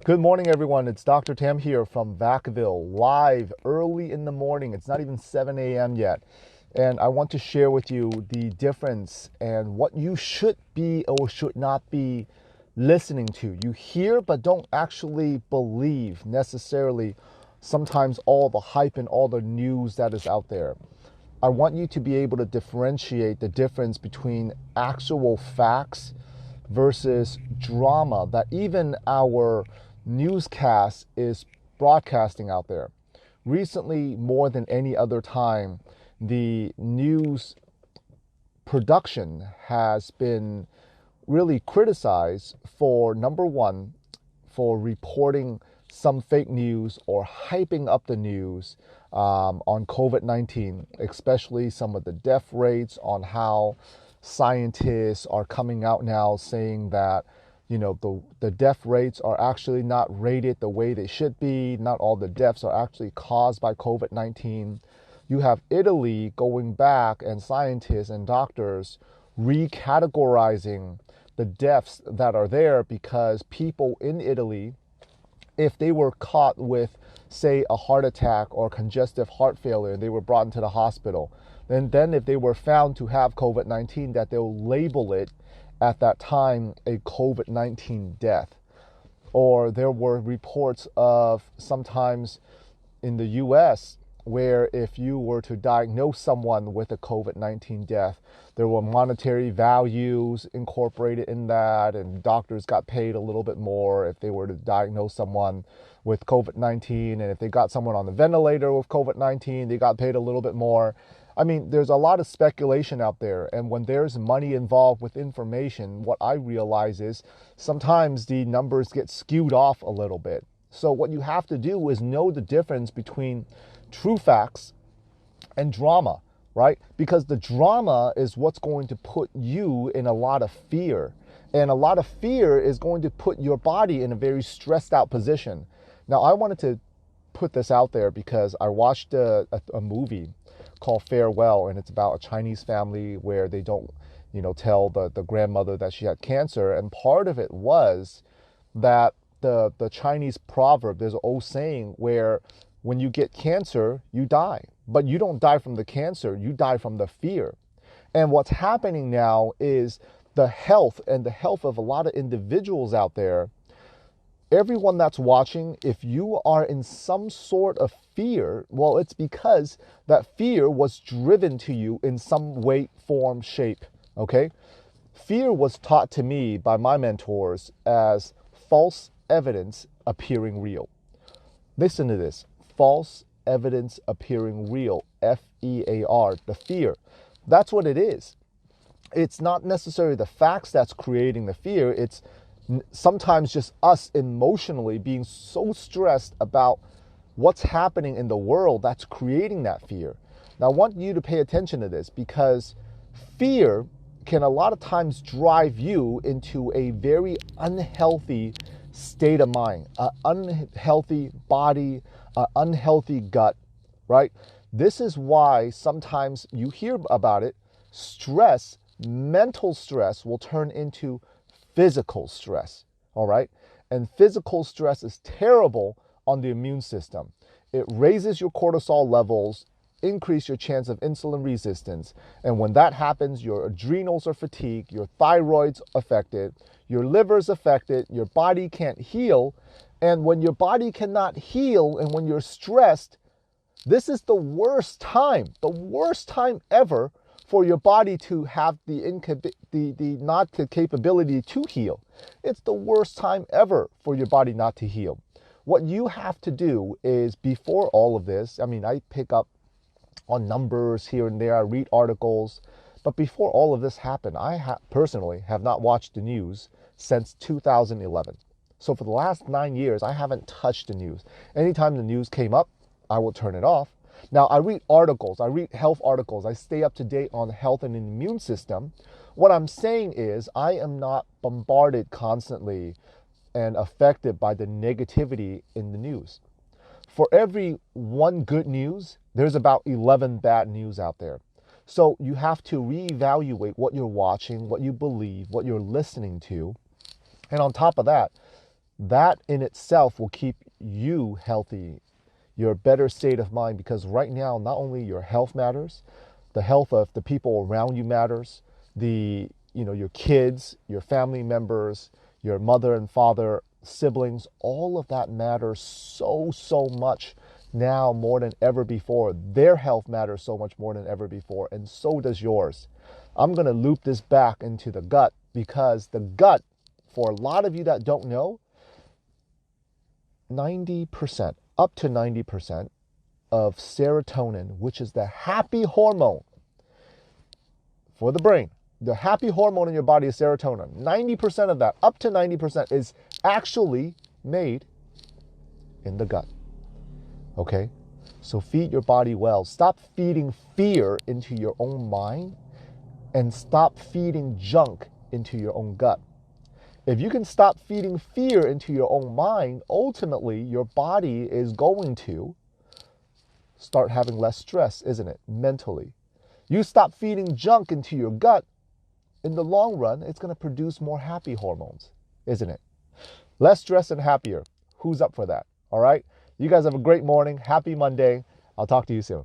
Good morning, everyone. It's Dr. Tam here from Vacaville, live early in the morning. It's not even 7 a.m. yet. And I want to share with you the difference and what you should be or should not be listening to. You hear, but don't actually believe necessarily sometimes all the hype and all the news that is out there. I want you to be able to differentiate the difference between actual facts versus drama that even our newscast is broadcasting out there. Recently, more than any other time, the news production has been really criticized for, number one, for reporting some fake news or hyping up the news on COVID-19, especially some of the death rates, on how scientists are coming out now saying that the death rates are actually not rated the way they should be. Not all the deaths are actually caused by COVID-19. You have Italy going back and scientists and doctors recategorizing the deaths that are there because people in Italy, if they were caught with, say, a heart attack or congestive heart failure and they were brought into the hospital, then if they were found to have COVID-19, that they'll label it at that time a COVID-19 death. Or there were reports of sometimes in the US where if you were to diagnose someone with a COVID-19 death, there were monetary values incorporated in that, and doctors got paid a little bit more if they were to diagnose someone with COVID-19, and if they got someone on the ventilator with COVID-19, they got paid a little bit more. I mean, there's a lot of speculation out there, and when there's money involved with information, what I realize is sometimes the numbers get skewed off a little bit. So what you have to do is know the difference between true facts and drama, right? Because the drama is what's going to put you in a lot of fear. And a lot of fear is going to put your body in a very stressed out position. Now, I wanted to put this out there because I watched a movie called Farewell, and it's about a Chinese family where they don't, tell the grandmother that she had cancer. And part of it was that the Chinese proverb, there's an old saying where when you get cancer, you die. But you don't die from the cancer, you die from the fear. And what's happening now is the health of a lot of individuals out there. Everyone that's watching, if you are in some sort of fear, well, it's because that fear was driven to you in some way, form, shape, okay? Fear was taught to me by my mentors as false evidence appearing real. Listen to this. False evidence appearing real. F-E-A-R, the fear. That's what it is. It's not necessarily the facts that's creating the fear. It's sometimes just us emotionally being so stressed about what's happening in the world that's creating that fear. Now, I want you to pay attention to this because fear can a lot of times drive you into a very unhealthy state of mind, an unhealthy body, an unhealthy gut, right? This is why sometimes you hear about it. Stress, mental stress will turn into physical stress, all right? And physical stress is terrible on the immune system. It raises your cortisol levels, increase your chance of insulin resistance. And when that happens, your adrenals are fatigued, your thyroid's affected, your liver's affected, your body can't heal. And when your body cannot heal and when you're stressed, this is the worst time ever for your body to have not the capability to heal. It's the worst time ever for your body not to heal. What you have to do is, before all of this, I pick up on numbers here and there, I read articles, but before all of this happened, I personally have not watched the news since 2011. So for the last 9 years, I haven't touched the news. Anytime the news came up, I will turn it off. Now, I read articles, I read health articles, I stay up to date on health and immune system. What I'm saying is I am not bombarded constantly and affected by the negativity in the news. For every one good news, there's about 11 bad news out there. So you have to reevaluate what you're watching, what you believe, what you're listening to. And on top of that, That in itself will keep you healthy, your better state of mind, because right now, not only your health matters, the health of the people around you matters, your kids, your family members, your mother and father, siblings, all of that matters so much now more than ever before. Their health matters so much more than ever before, and so does yours. I'm going to loop this back into the gut, because the gut, for a lot of you that don't know, 90%, up to 90% of serotonin, which is the happy hormone for the brain. The happy hormone in your body is serotonin. 90% of that, up to 90%, is actually made in the gut. Okay? So feed your body well. Stop feeding fear into your own mind, and stop feeding junk into your own gut. If you can stop feeding fear into your own mind, ultimately your body is going to start having less stress, isn't it? Mentally. You stop feeding junk into your gut, in the long run, it's going to produce more happy hormones, isn't it? Less stress and happier. Who's up for that? All right? You guys have a great morning. Happy Monday. I'll talk to you soon.